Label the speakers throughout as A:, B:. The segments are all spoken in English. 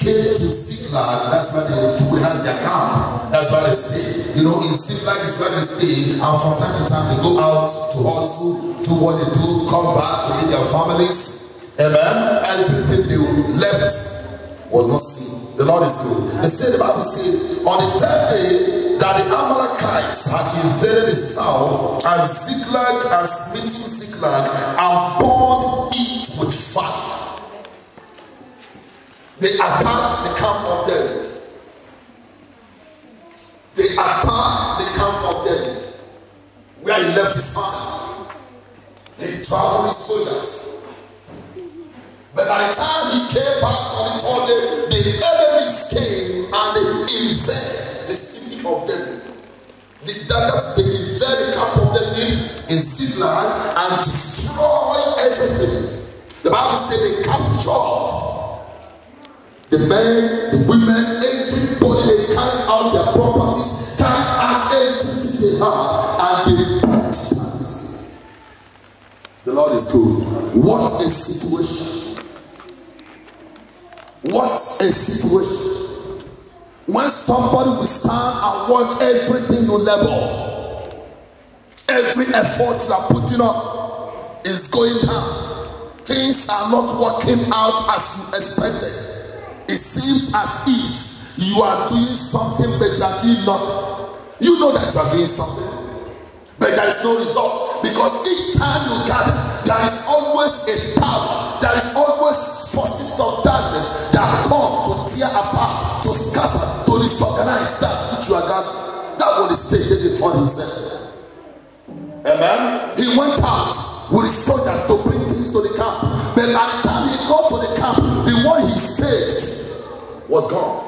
A: came to Ziklag, that's where they do it, that's their camp, that's where they stay. You know, in Ziklag is where they stay, and from time to time they go out to hustle, do what they do, come back to meet their families. Amen. Everything they left was not seen. The Lord is good. They say, the Bible says, on the third day that the Amalekites had invaded the south, and Ziklag and smitten Ziklag and burned it with fire. They attacked the camp of David. They attacked the camp of David, where he left his family. They traveled with soldiers. But by the time he came back on the third day, the enemies came and they invaded the city of David. They invaded the camp of David in Ziklag and destroyed everything. The Bible said they captured the men, the women, everybody. They carried out their properties, carried out everything they had, and they burned the city. The Lord is good. What a situation! What a situation! When somebody will stand and watch everything you level, every effort you are putting up is going down. Things are not working out as you expected. It seems as if you are doing something, but you are doing nothing. You know that you are doing something, but there is no result, because each time you gather, there is always a power, there is always forces of darkness that come to tear apart, to scatter, to disorganize that which you are gathering. That's what he said before himself. Amen. He went out with his soldiers to bring things to the camp, but by the time he got to the camp, the one he saved was gone.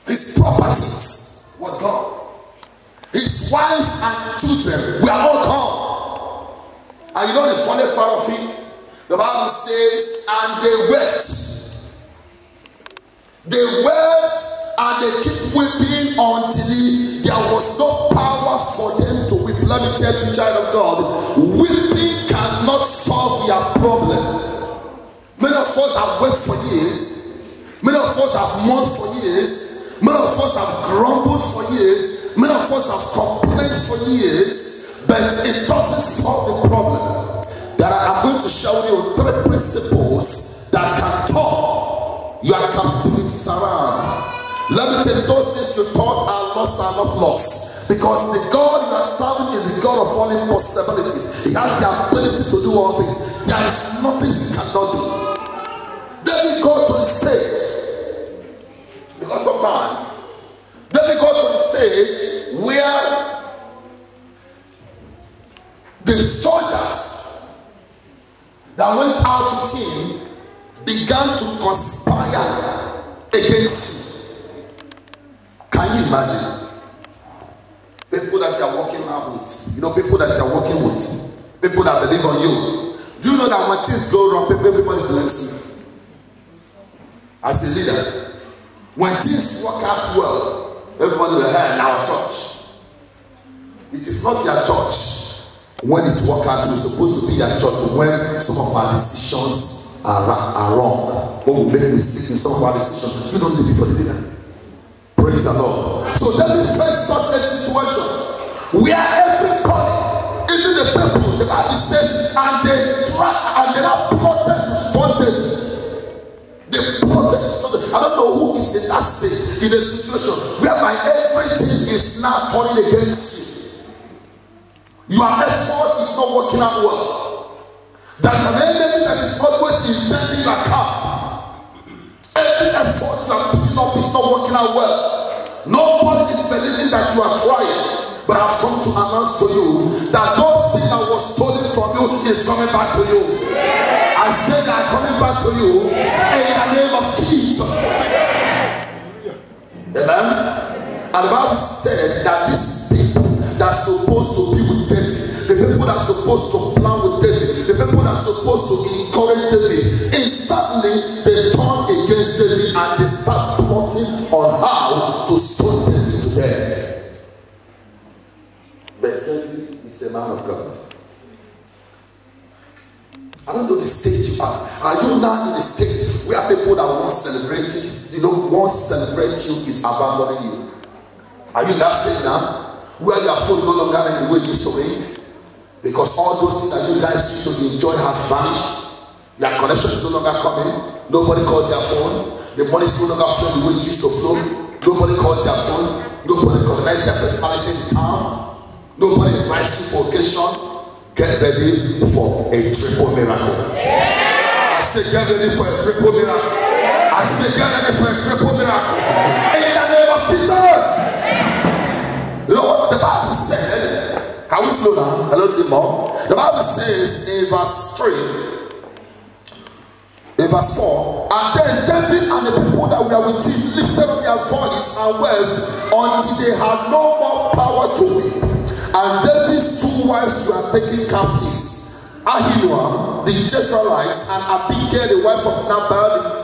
A: His properties was gone. His wife and children were all gone. And you know the funniest part of it? The Bible says, and they wept. They wept and they keep weeping until there was no power for them to weep. Let me tell you, child of God, weeping cannot solve your problem. Many of us have wept for years. Many of us have mourned for years. Many of us have grumbled for years. Many of us have complained for years. But it doesn't solve the problem. That I am going to show you 3 principles that can turn your captivities around. Let me tell you, those things you thought are lost are not lost. Because the God you are serving is the God of all impossibilities. He has the ability to do all things. There is nothing he cannot do. David got to the stage, because of time. David got to the stage where the soldiers that went out with him began to conspire against him. Can you imagine? People that you are working out with, you know, people that you are working with, people that believe on you. Do you know that when things go wrong, everybody believes you? As a leader, when things work out well, everybody will hear in our church. It is not your church when it works out. It's supposed to be your church when some of our decisions are wrong, or we make mistakes in some of our decisions. You don't leave it for the leader. Praise the Lord. So let me face such a situation where everybody, even the people, the Bible says, and they try and they are plotted to sponsor. They plotted. I don't know who is in that state, in a situation whereby everything is now turning against you. Your effort is not working out well. There's an enemy that is always intending your camp. Every effort you are putting up is not working out well. Nobody is believing that you are trying. But I've come to announce to you that those things that was stolen from you is coming back to you. I said that coming back to you in the name of Jesus. Amen. And the Bible said that these people that are supposed to be with David, the people that are supposed to plan with David, the people that are supposed to encourage David, instantly they turn against David and they start plotting on how to stone David to death. David is a man of God. I don't know the stage Are you now in a state where people that want to celebrate you, want to celebrate you is abandoning you? Are you in that state now? Where your phone no longer in the way you used to be? Because all those things that you guys used to enjoy have vanished. Your connection is no longer coming. Nobody calls their phone. The money is no longer flowing the way it used to flow. Nobody calls their phone. Nobody recognizes their personality in town. Nobody invites you for occasion. Get ready for a triple miracle. I say get ready for a triple miracle. I say get ready for a triple miracle. In the name of Jesus. You know what the Bible said? Can we slow down a little bit more? The Bible says in verse 3, in verse 4, and then David and the people that were with him lifted up their voice and wept until they had no more power to weep. And David's two wives were taken captives, Ahinoam the Jezreelites and Abigail the wife of Nabal